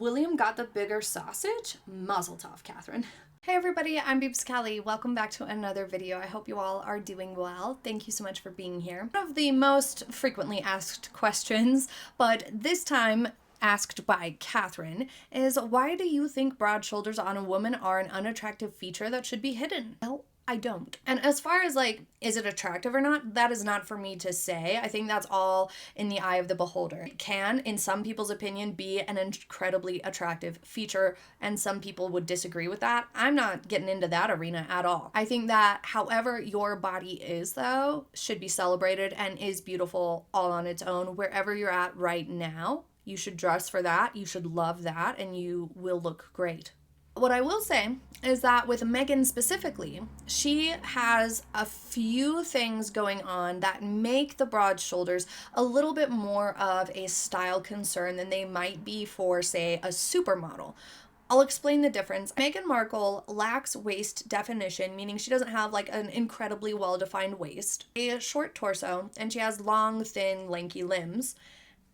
William got the bigger sausage? Mazel tov, Catherine. Hey everybody, I'm Beebs Kelley. Welcome back to another video. I hope you all are doing well. Thank you so much for being here. One of the most frequently asked questions, but this time asked by Catherine, is why do you think broad shoulders on a woman are an unattractive feature that should be hidden? Well, I don't. And as far as is it attractive or not, that is not for me to say. I think that's all in the eye of the beholder. It can, in some people's opinion, be an incredibly attractive feature, and some people would disagree with that. I'm not getting into that arena at all. I think that however your body is, though, should be celebrated and is beautiful all on its own, wherever you're at right now. You should dress for that, you should love that, and you will look great. What I will say is that with Megan specifically, she has a few things going on that make the broad shoulders a little bit more of a style concern than they might be for, say, a supermodel. I'll explain the difference. Meghan Markle lacks waist definition, meaning she doesn't have an incredibly well-defined waist, a short torso, and she has long, thin, lanky limbs.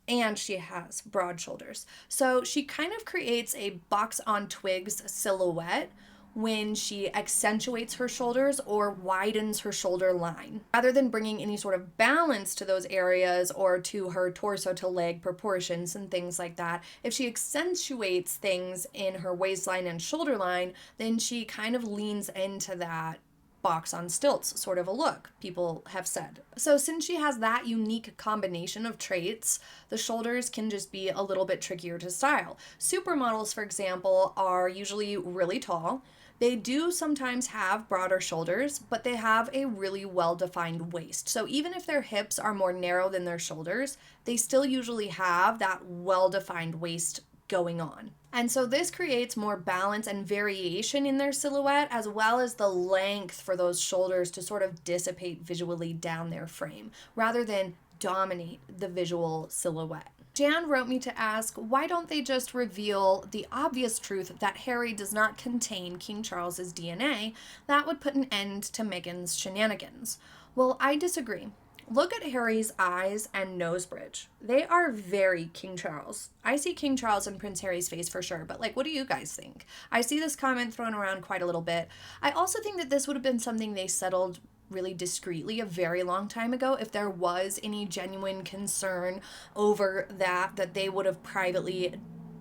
And she has broad shoulders. So she kind of creates a box on twigs silhouette when she accentuates her shoulders or widens her shoulder line. Rather than bringing any sort of balance to those areas or to her torso to leg proportions and things like that, if she accentuates things in her waistline and shoulder line, then she kind of leans into that box on stilts sort of a look, people have said. So since she has that unique combination of traits, the shoulders can just be a little bit trickier to style. Supermodels, for example, are usually really tall. They do sometimes have broader shoulders, but they have a really well-defined waist. So even if their hips are more narrow than their shoulders, they still usually have that well-defined waist going on. And so this creates more balance and variation in their silhouette, as well as the length for those shoulders to sort of dissipate visually down their frame, rather than dominate the visual silhouette. Jan wrote me to ask, why don't they just reveal the obvious truth that Harry does not contain King Charles's DNA? That would put an end to Meghan's shenanigans. Well, I disagree. Look at Harry's eyes and nose bridge. They are very King Charles. I see King Charles in Prince Harry's face for sure, but what do you guys think? I see this comment thrown around quite a little bit. I also think that this would have been something they settled really discreetly a very long time ago. If there was any genuine concern over that they would have privately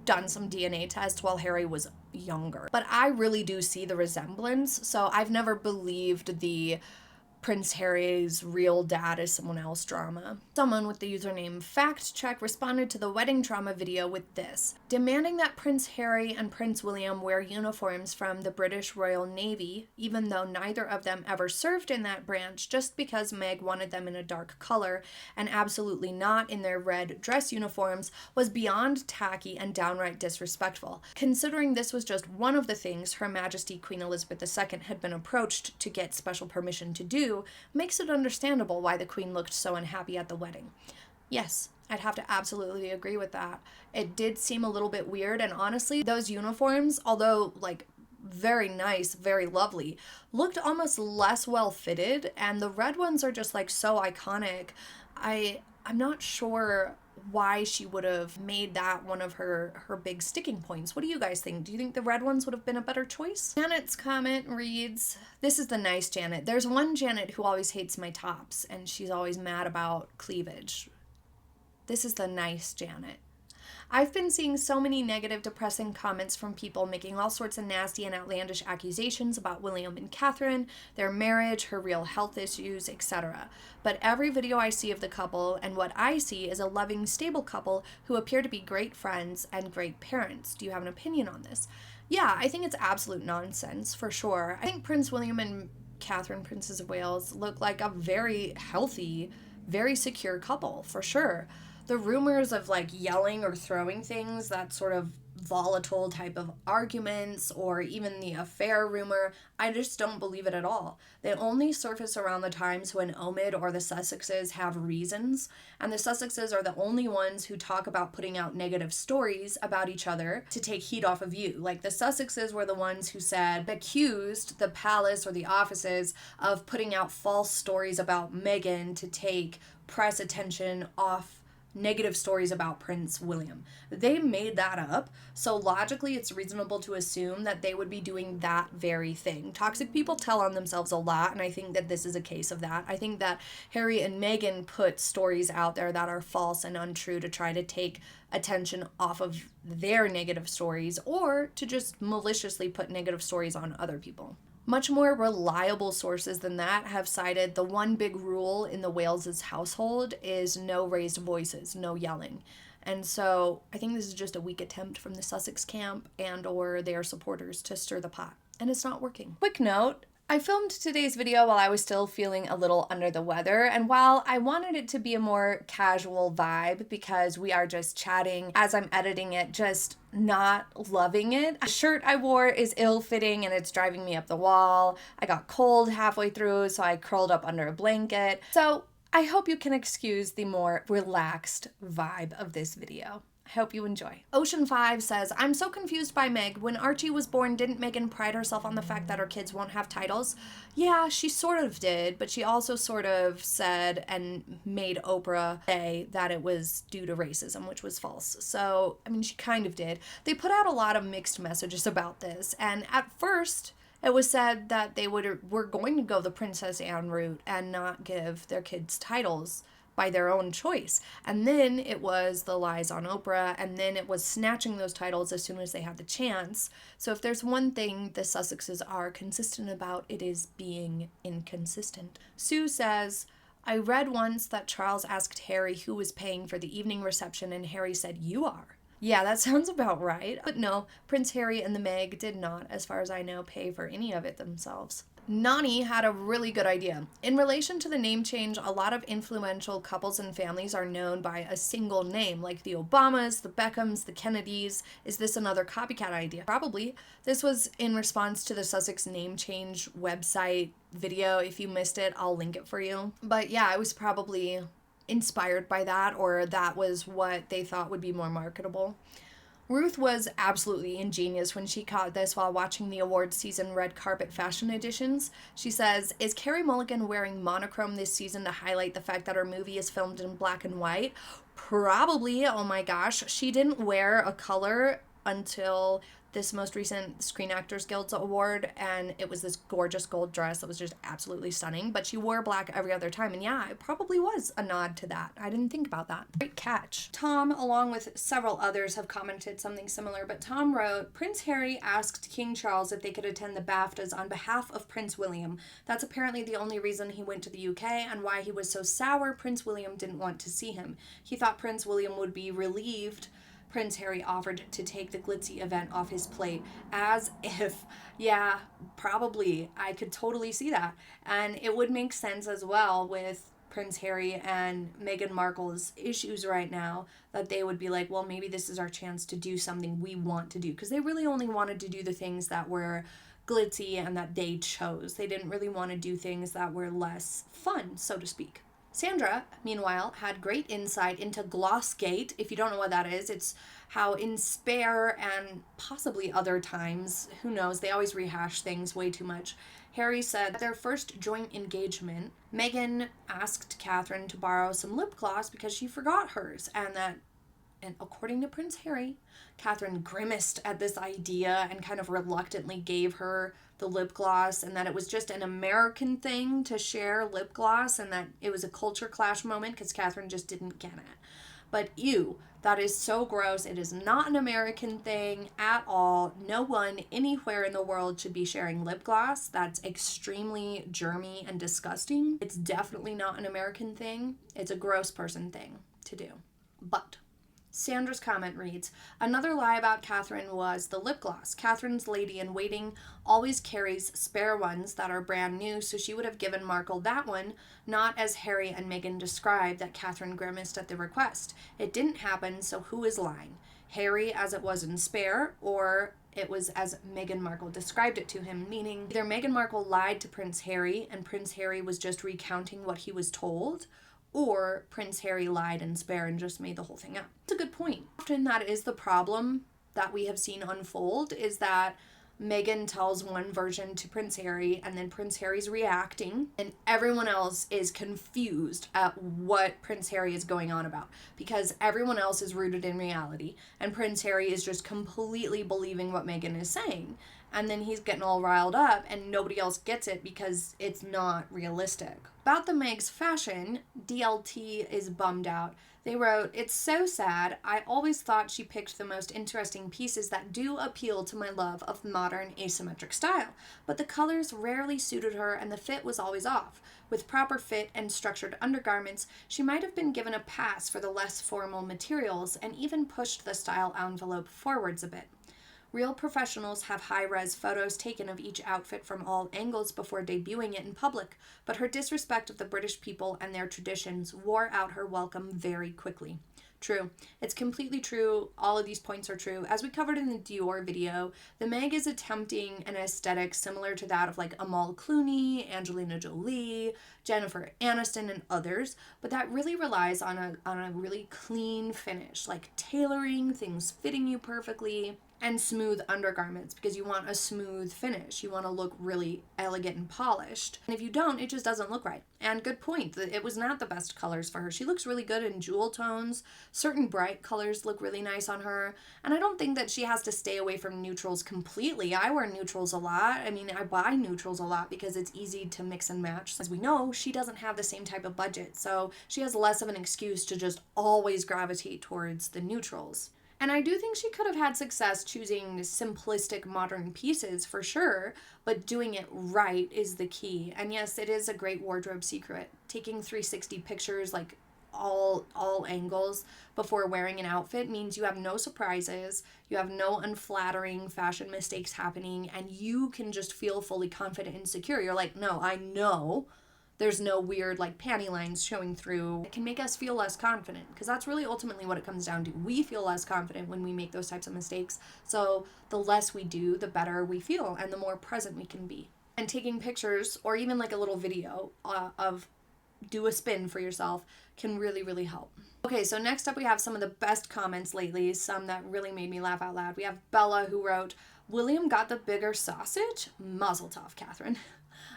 done some DNA tests while Harry was younger. But I really do see the resemblance, so I've never believed the Prince Harry's real dad is someone else drama. Someone with the username FactCheck responded to the wedding drama video with this, demanding that Prince Harry and Prince William wear uniforms from the British Royal Navy, even though neither of them ever served in that branch, just because Meg wanted them in a dark color and absolutely not in their red dress uniforms, was beyond tacky and downright disrespectful. Considering this was just one of the things Her Majesty Queen Elizabeth II had been approached to get special permission to do, makes it understandable why the Queen looked so unhappy at the wedding. Yes, I'd have to absolutely agree with that. It did seem a little bit weird, and honestly, those uniforms, although very nice, very lovely, looked almost less well fitted, and the red ones are just so iconic. I'm not sure why she would have made that one of her big sticking points. What do you guys think? Do you think the red ones would have been a better choice? Janet's comment reads, this is the nice Janet. There's one Janet who always hates my tops, and she's always mad about cleavage. This is the nice Janet. I've been seeing so many negative, depressing comments from people making all sorts of nasty and outlandish accusations about William and Catherine, their marriage, her real health issues, etc. But every video I see of the couple, and what I see is a loving, stable couple who appear to be great friends and great parents. Do you have an opinion on this? Yeah, I think it's absolute nonsense, for sure. I think Prince William and Catherine, Princess of Wales, look like a very healthy, very secure couple, for sure. The rumors of yelling or throwing things, that sort of volatile type of arguments, or even the affair rumor, I just don't believe it at all. They only surface around the times when Omid or the Sussexes have reasons, and the Sussexes are the only ones who talk about putting out negative stories about each other to take heat off of you. The Sussexes were the ones who accused the palace or the offices of putting out false stories about Meghan to take press attention off negative stories about Prince William. They made that up, so logically it's reasonable to assume that they would be doing that very thing. Toxic people tell on themselves a lot, and I think that this is a case of that. I think that Harry and Meghan put stories out there that are false and untrue to try to take attention off of their negative stories, or to just maliciously put negative stories on other people. Much more reliable sources than that have cited the one big rule in the Wales' household is no raised voices, no yelling. And so I think this is just a weak attempt from the Sussex camp and or their supporters to stir the pot. And it's not working. Quick note, I filmed today's video while I was still feeling a little under the weather, and while I wanted it to be a more casual vibe because we are just chatting as I'm editing it, just not loving it. The shirt I wore is ill-fitting and it's driving me up the wall. I got cold halfway through, so I curled up under a blanket. So I hope you can excuse the more relaxed vibe of this video. I hope you enjoy. Ocean5 says, I'm so confused by Meg. When Archie was born, didn't Meghan pride herself on the fact that her kids won't have titles? Yeah, she sort of did, but she also sort of said and made Oprah say that it was due to racism, which was false. So, I mean, she kind of did. They put out a lot of mixed messages about this, and at first it was said that they were going to go the Princess Anne route and not give their kids titles by their own choice. And then it was the lies on Oprah, and then it was snatching those titles as soon as they had the chance. So if there's one thing the Sussexes are consistent about, it is being inconsistent. Sue says, I read once that Charles asked Harry who was paying for the evening reception, and Harry said, you are. Yeah, that sounds about right. But no, Prince Harry and the Meg did not, as far as I know, pay for any of it themselves. Nani had a really good idea. In relation to the name change, a lot of influential couples and families are known by a single name, like the Obamas, the Beckhams, the Kennedys. Is this another copycat idea? Probably. This was in response to the Sussex name change website video. If you missed it, I'll link it for you. But yeah, it was probably inspired by that, or that was what they thought would be more marketable. Ruth was absolutely ingenious when she caught this while watching the awards season red carpet fashion editions. She says, is Carey Mulligan wearing monochrome this season to highlight the fact that her movie is filmed in black and white? Probably. Oh my gosh. She didn't wear a color until this most recent Screen Actors Guild Award, and it was this gorgeous gold dress that was just absolutely stunning, but she wore black every other time, and yeah, it probably was a nod to that. I didn't think about that. Great catch. Tom, along with several others, have commented something similar, but Tom wrote, Prince Harry asked King Charles if they could attend the BAFTAs on behalf of Prince William. That's apparently the only reason he went to the UK, and why he was so sour Prince William didn't want to see him. He thought Prince William would be relieved Prince Harry offered to take the glitzy event off his plate, as if, yeah, probably. I could totally see that. And it would make sense as well with Prince Harry and Meghan Markle's issues right now, that they would be like, well, maybe this is our chance to do something we want to do. Because they really only wanted to do the things that were glitzy and that they chose. They didn't really want to do things that were less fun, so to speak. Sandra, meanwhile, had great insight into Glossgate. If you don't know what that is, it's how in Spare and possibly other times, who knows, they always rehash things way too much. Harry said at their first joint engagement, Meghan asked Catherine to borrow some lip gloss because she forgot hers, and according to Prince Harry, Catherine grimaced at this idea and kind of reluctantly gave her the lip gloss, and that it was just an American thing to share lip gloss, and that it was a culture clash moment because Catherine just didn't get it. But ew, that is so gross. It is not an American thing at all. No one anywhere in the world should be sharing lip gloss. That's extremely germy and disgusting. It's definitely not an American thing. It's a gross person thing to do. But Sandra's comment reads, another lie about Catherine was the lip gloss. Catherine's lady-in-waiting always carries spare ones that are brand new, so she would have given Markle that one, not as Harry and Meghan described that Catherine grimaced at the request. It didn't happen, so who is lying? Harry as it was in Spare, or it was as Meghan Markle described it to him, meaning either Meghan Markle lied to Prince Harry and Prince Harry was just recounting what he was told, or Prince Harry lied in Spare and just made the whole thing up. It's a good point. Often that is the problem that we have seen unfold, is that Meghan tells one version to Prince Harry, and then Prince Harry's reacting, and everyone else is confused at what Prince Harry is going on about, because everyone else is rooted in reality, and Prince Harry is just completely believing what Meghan is saying. And then he's getting all riled up, and nobody else gets it because it's not realistic. About the Meg's fashion, DLT is bummed out. They wrote, "It's so sad. I always thought she picked the most interesting pieces that do appeal to my love of modern asymmetric style, but the colors rarely suited her and the fit was always off. With proper fit and structured undergarments, she might have been given a pass for the less formal materials and even pushed the style envelope forwards a bit. Real professionals have high-res photos taken of each outfit from all angles before debuting it in public, but her disrespect of the British people and their traditions wore out her welcome very quickly." True. It's completely true. All of these points are true. As we covered in the Dior video, the Meg is attempting an aesthetic similar to that of like Amal Clooney, Angelina Jolie, Jennifer Aniston, and others, but that really relies on a really clean finish, like tailoring, things fitting you perfectly, and smooth undergarments, because you want a smooth finish. You want to look really elegant and polished. And if you don't, it just doesn't look right. And good point. It was not the best colors for her. She looks really good in jewel tones. Certain bright colors look really nice on her. And I don't think that she has to stay away from neutrals completely. I wear neutrals a lot. I mean, I buy neutrals a lot because it's easy to mix and match. As we know, she doesn't have the same type of budget, so she has less of an excuse to just always gravitate towards the neutrals. And I do think she could have had success choosing simplistic modern pieces for sure, but doing it right is the key. And yes, it is a great wardrobe secret. Taking 360 pictures, like all angles, before wearing an outfit means you have no surprises, you have no unflattering fashion mistakes happening, and you can just feel fully confident and secure. You're like, no, I know. There's no weird like panty lines showing through. It can make us feel less confident, because that's really ultimately what it comes down to. We feel less confident when we make those types of mistakes. So the less we do, the better we feel and the more present we can be. And taking pictures or even like a little video of do a spin for yourself can really, really help. Okay, so next up we have some of the best comments lately, some that really made me laugh out loud. We have Bella, who wrote, "William got the bigger sausage? Mazel tov, Catherine."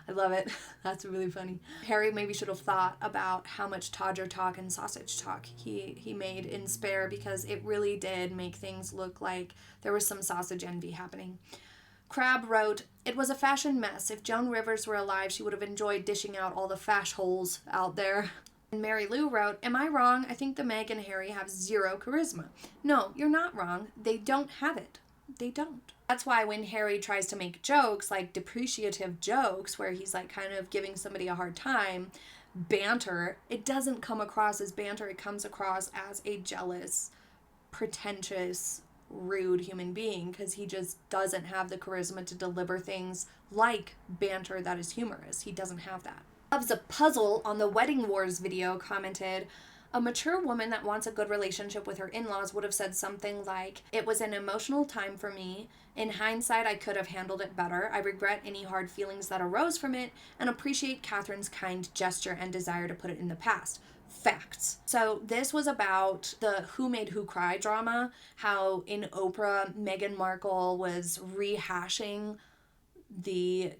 I love it. That's really funny. Harry maybe should have thought about how much Todger talk and sausage talk he made in Spare, because it really did make things look like there was some sausage envy happening. Crab wrote, "It was a fashion mess. If Joan Rivers were alive, she would have enjoyed dishing out all the fash holes out there." And Mary Lou wrote, "Am I wrong? I think the Meg and Harry have zero charisma." No, you're not wrong. They don't have it. They don't. That's why when Harry tries to make jokes, like depreciative jokes, where he's like kind of giving somebody a hard time, banter, it doesn't come across as banter. It comes across as a jealous, pretentious, rude human being, because he just doesn't have the charisma to deliver things like banter that is humorous. He doesn't have that. Loves a Puzzle on the Wedding Wars video commented, "A mature woman that wants a good relationship with her in-laws would have said something like, 'It was an emotional time for me. In hindsight, I could have handled it better. I regret any hard feelings that arose from it and appreciate Catherine's kind gesture and desire to put it in the past.'" Facts. So this was about the Who Made Who Cry drama, how in Oprah, Meghan Markle was rehashing the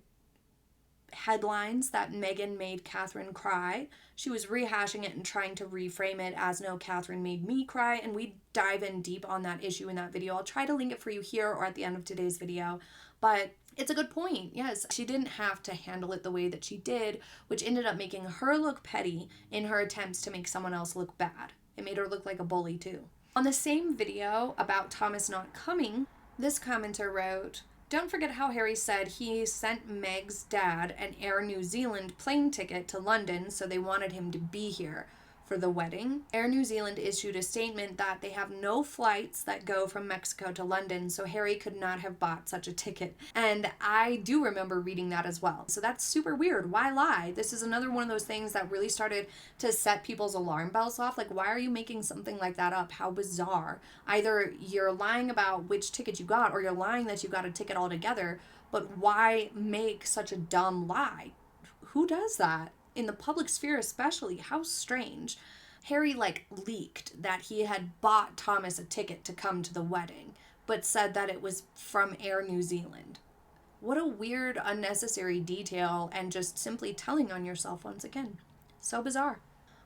headlines that Meghan made Catherine cry. She was rehashing it and trying to reframe it as, "No, Catherine made me cry," and we dive in deep on that issue in that video. I'll try to link it for you here or at the end of today's video, but it's a good point. Yes, she didn't have to handle it the way that she did, which ended up making her look petty in her attempts to make someone else look bad. It made her look like a bully too. On the same video about Thomas not coming, this commenter wrote, "Don't forget how Harry said he sent Meg's dad an Air New Zealand plane ticket to London, so they wanted him to be here for the wedding. Air New Zealand issued a statement that they have no flights that go from Mexico to London, so Harry could not have bought such a ticket." And I do remember reading that as well. So that's super weird. Why lie? This is another one of those things that really started to set people's alarm bells off. Like, why are you making something like that up? How bizarre. Either you're lying about which ticket you got, or you're lying that you got a ticket altogether, but why make such a dumb lie? Who does that? In the public sphere especially. How strange. Harry leaked that he had bought Thomas a ticket to come to the wedding, but said that it was from Air New Zealand. What a weird, unnecessary detail, and just simply telling on yourself once again. So bizarre.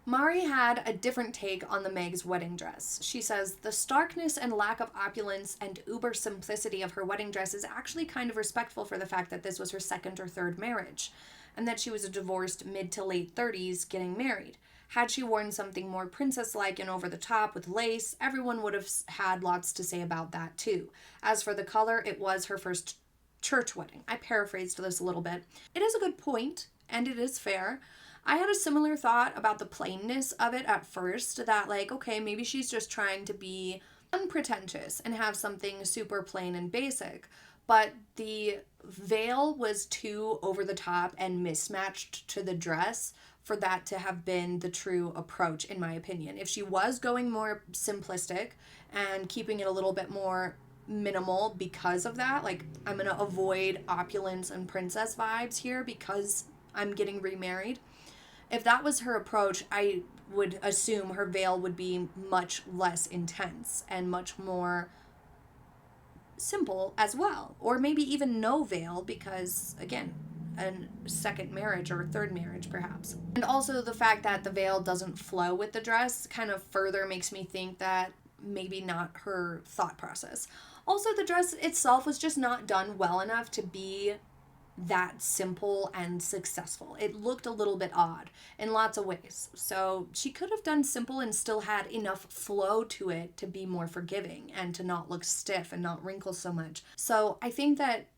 Mari had a different take on the Meg's wedding dress. She says, the starkness and lack of opulence and uber simplicity of her wedding dress is actually kind of respectful for the fact that this was her second or third marriage, and that she was a divorced mid to late 30s getting married. Had she worn something more princess-like and over the top with lace, everyone would have had lots to say about that too. As for the color, it was her first church wedding. I paraphrased this a little bit. It is a good point, and it is fair. I had a similar thought about the plainness of it at first, that like, okay, maybe she's just trying to be unpretentious and have something super plain and basic, but the veil was too over the top and mismatched to the dress for that to have been the true approach, in my opinion. If she was going more simplistic and keeping it a little bit more minimal because of that, like, I'm gonna avoid opulence and princess vibes here because I'm getting remarried. If that was her approach, I would assume her veil would be much less intense and much more simple as well. Or maybe even no veil because, again, a second marriage or third marriage perhaps. And also the fact that the veil doesn't flow with the dress kind of further makes me think that maybe not her thought process. Also, the dress itself was just not done well enough to be that simple and successful. It looked a little bit odd in lots of ways. So she could have done simple and still had enough flow to it to be more forgiving and to not look stiff and not wrinkle so much. So I think that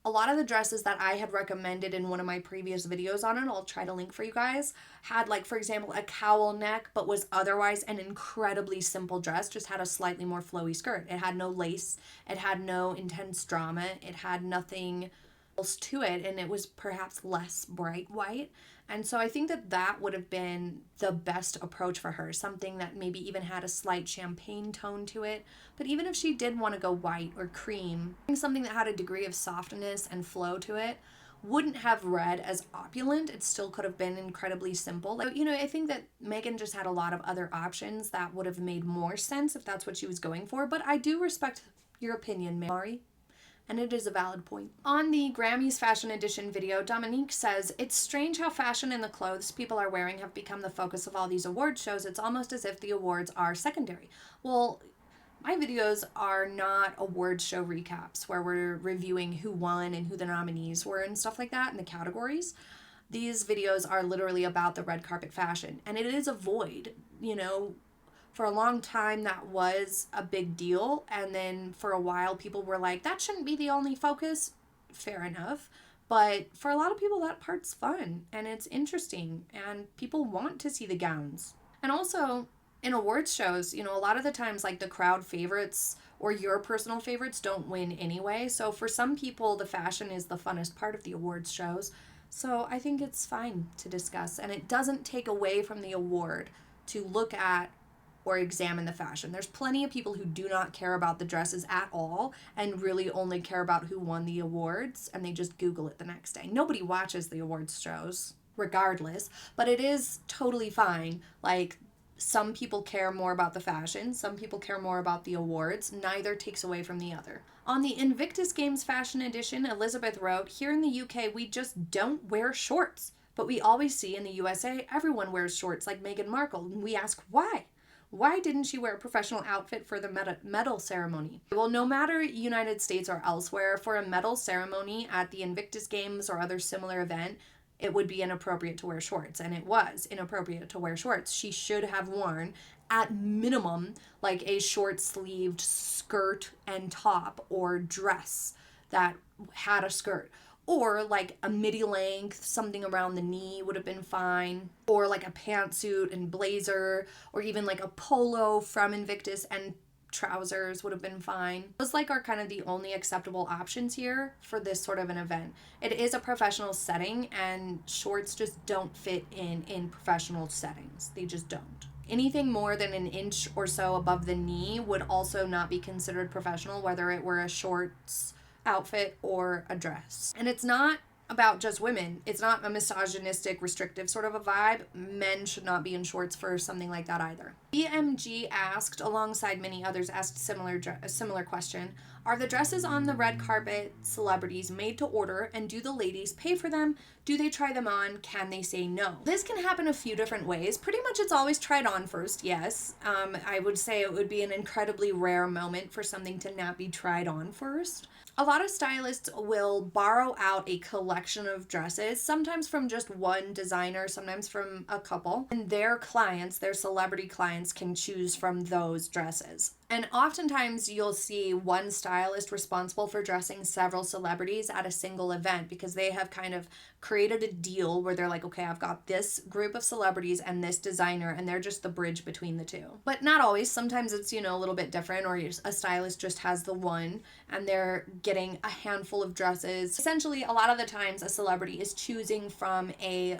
a lot of the dresses that I had recommended in one of my previous videos on it, I'll try to link for you guys, had like, for example, a cowl neck, but was otherwise an incredibly simple dress, just had a slightly more flowy skirt. It had no lace, it had no intense drama, it had nothing else to it, and it was perhaps less bright white. And so I think that that would have been the best approach for her, something that maybe even had a slight champagne tone to it. But even if she did want to go white or cream, something that had a degree of softness and flow to it wouldn't have read as opulent. It still could have been incredibly simple. Like, you know, I think that Megan just had a lot of other options that would have made more sense if that's what she was going for. But I do respect your opinion, Mari. And it is a valid point. On the Grammys Fashion Edition video, Dominique says, it's strange how fashion and the clothes people are wearing have become the focus of all these award shows. It's almost as if the awards are secondary. Well, my videos are not award show recaps where we're reviewing who won and who the nominees were and stuff like that in the categories. These videos are literally about the red carpet fashion. And it is a void, you know. For a long time, that was a big deal. And then for a while, people were like, that shouldn't be the only focus. Fair enough. But for a lot of people, that part's fun and it's interesting and people want to see the gowns. And also in awards shows, you know, a lot of the times, like, the crowd favorites or your personal favorites don't win anyway. So for some people, the fashion is the funnest part of the awards shows. So I think it's fine to discuss, and it doesn't take away from the award to look at or examine the fashion. There's plenty of people who do not care about the dresses at all and really only care about who won the awards, and they just Google it the next day. Nobody watches the awards shows regardless, but it is totally fine. Like, some people care more about the fashion, some people care more about the awards. Neither takes away from the other. On the Invictus Games Fashion Edition, Elizabeth wrote, here in the UK, we just don't wear shorts, but we always see in the USA, everyone wears shorts like Meghan Markle, and we ask why? Why didn't she wear a professional outfit for the medal ceremony? Well, no matter United States or elsewhere, for a medal ceremony at the Invictus Games or other similar event, it would be inappropriate to wear shorts, and it was inappropriate to wear shorts. She should have worn, at minimum, like a short-sleeved skirt and top or dress that had a skirt. Or like a midi length, something around the knee would have been fine. Or like a pantsuit and blazer, or even like a polo from Invictus and trousers would have been fine. Those like are kind of the only acceptable options here for this sort of an event. It is a professional setting, and shorts just don't fit in professional settings. They just don't. Anything more than an inch or so above the knee would also not be considered professional, whether it were a shorts outfit or a dress. And it's not about just women. It's not a misogynistic, restrictive sort of a vibe. Men should not be in shorts for something like that either. BMG asked, alongside many others asked a similar question, are the dresses on the red carpet celebrities made to order, and do the ladies pay for them? Do they try them on? Can they say no? This can happen a few different ways. Pretty much it's always tried on first, yes. I would say it would be an incredibly rare moment for something to not be tried on first. A lot of stylists will borrow out a collection of dresses, sometimes from just one designer, sometimes from a couple, and their clients, their celebrity clients, can choose from those dresses. And oftentimes you'll see one stylist responsible for dressing several celebrities at a single event, because they have kind of created a deal where they're like, okay, I've got this group of celebrities and this designer, and they're just the bridge between the two. But not always. Sometimes it's, a little bit different, or a stylist just has the one and they're getting a handful of dresses. Essentially, a lot of the times a celebrity is choosing from a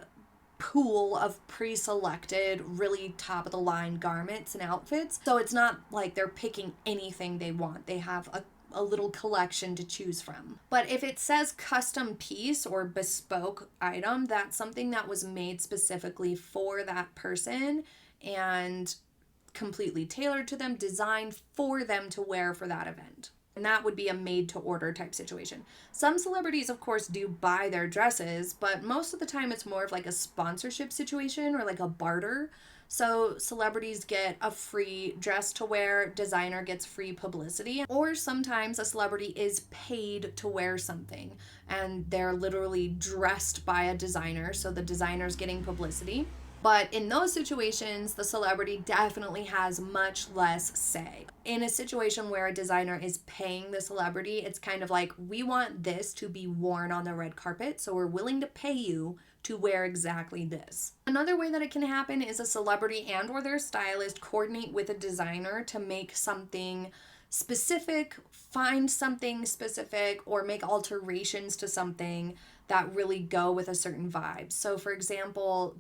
pool of pre-selected, really top-of-the-line garments and outfits. So it's not like they're picking anything they want. They have a little collection to choose from. But if it says custom piece or bespoke item, that's something that was made specifically for that person and completely tailored to them, designed for them to wear for that event. And that would be a made-to-order type situation. Some celebrities, of course, do buy their dresses, but most of the time it's more of like a sponsorship situation or like a barter. So celebrities get a free dress to wear, designer gets free publicity, or sometimes a celebrity is paid to wear something and they're literally dressed by a designer, so the designer's getting publicity. But in those situations, the celebrity definitely has much less say. In a situation where a designer is paying the celebrity, it's kind of like, we want this to be worn on the red carpet, so we're willing to pay you to wear exactly this. Another way that it can happen is a celebrity and or their stylist coordinate with a designer to make something specific, find something specific, or make alterations to something that really go with a certain vibe. So for example,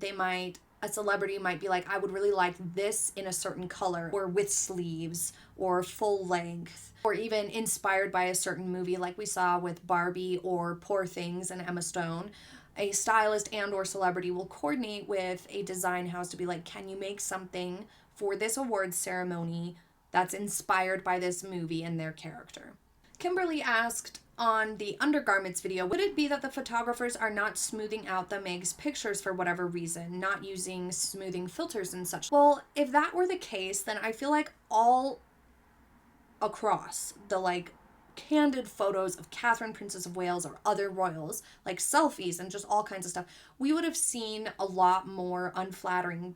a celebrity might be like, I would really like this in a certain color, or with sleeves, or full length, or even inspired by a certain movie like we saw with Barbie or Poor Things and Emma Stone. A stylist and or celebrity will coordinate with a design house to be like, can you make something for this awards ceremony that's inspired by this movie and their character? Kimberly asked on the undergarments video, would it be that the photographers are not smoothing out the Meg's pictures for whatever reason, not using smoothing filters and such? Well, if that were the case, then I feel like all across the candid photos of Catherine, Princess of Wales, or other royals, like selfies and just all kinds of stuff, we would have seen a lot more unflattering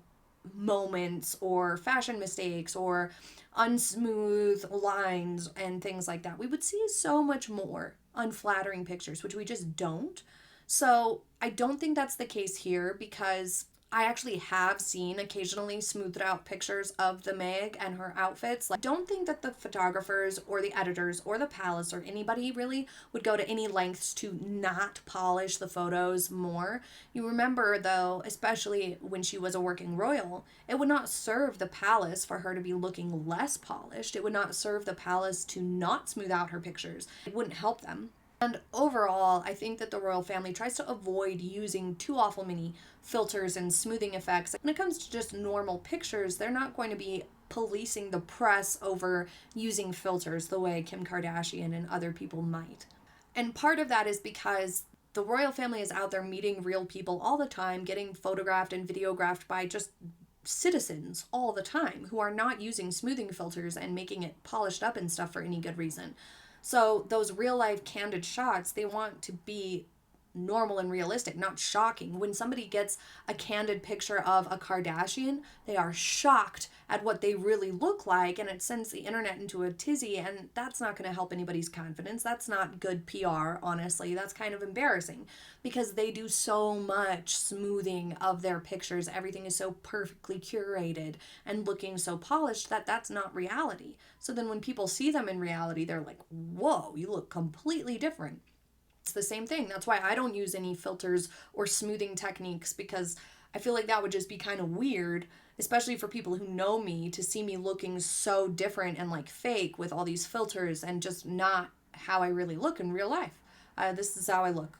moments or fashion mistakes or unsmooth lines and things like that. We would see so much more unflattering pictures, which we just don't. So I don't think that's the case here, because I actually have seen occasionally smoothed out pictures of the Meg and her outfits. I don't think that the photographers or the editors or the palace or anybody really would go to any lengths to not polish the photos more. You remember though, especially when she was a working royal, it would not serve the palace for her to be looking less polished. It would not serve the palace to not smooth out her pictures. It wouldn't help them. And overall, I think that the royal family tries to avoid using too awful many filters and smoothing effects. When it comes to just normal pictures, they're not going to be policing the press over using filters the way Kim Kardashian and other people might. And part of that is because the royal family is out there meeting real people all the time, getting photographed and videographed by just citizens all the time who are not using smoothing filters and making it polished up and stuff for any good reason. So those real life candid shots, they want to be normal and realistic, not shocking. When somebody gets a candid picture of a Kardashian, they are shocked at what they really look like, and it sends the internet into a tizzy, and that's not going to help anybody's confidence. That's not good PR, honestly. That's kind of embarrassing, because they do so much smoothing of their pictures. Everything is so perfectly curated and looking so polished that that's not reality. So then when people see them in reality, they're like, whoa, you look completely different. It's the same thing. That's why I don't use any filters or smoothing techniques, because I feel like that would just be kind of weird, especially for people who know me, to see me looking so different and like fake with all these filters and just not how I really look in real life. This is how I look.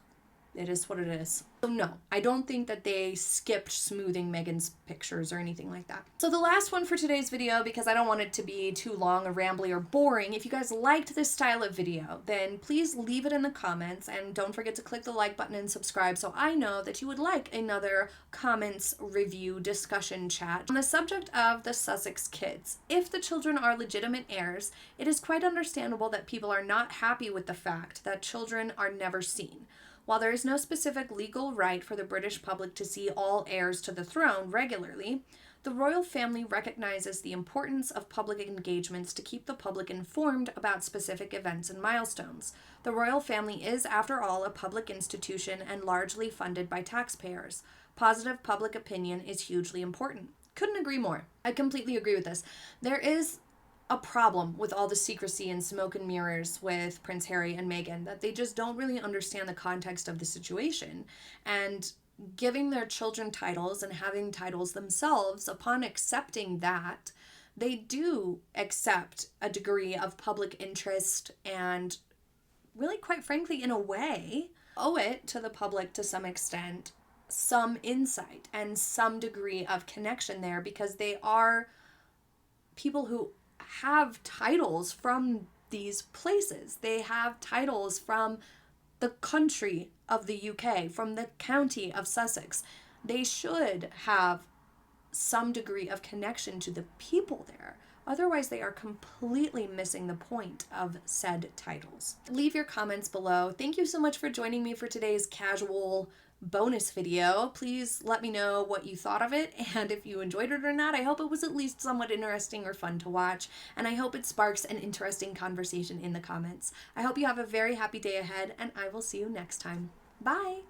It is what it is. So no, I don't think that they skipped smoothing Meghan's pictures or anything like that. So the last one for today's video, because I don't want it to be too long or rambly or boring, if you guys liked this style of video, then please leave it in the comments, and don't forget to click the like button and subscribe so I know that you would like another comments, review, discussion chat on the subject of the Sussex kids. If the children are legitimate heirs, it is quite understandable that people are not happy with the fact that children are never seen. While there is no specific legal right for the British public to see all heirs to the throne regularly, the royal family recognizes the importance of public engagements to keep the public informed about specific events and milestones. The royal family is, after all, a public institution and largely funded by taxpayers. Positive public opinion is hugely important. Couldn't agree more. I completely agree with this. There is a problem with all the secrecy and smoke and mirrors with Prince Harry and Meghan, that they just don't really understand the context of the situation, and giving their children titles and having titles themselves, upon accepting that, they do accept a degree of public interest and really, quite frankly, in a way, owe it to the public to some extent, some insight and some degree of connection there, because they are people who have titles from these places. They have titles from the country of the UK, from the county of Sussex. They should have some degree of connection to the people there. Otherwise, they are completely missing the point of said titles. Leave your comments below. Thank you so much for joining me for today's casual bonus video. Please let me know what you thought of it, and if you enjoyed it or not. I hope it was at least somewhat interesting or fun to watch, and I hope it sparks an interesting conversation in the comments. I hope you have a very happy day ahead, and I will see you next time. Bye!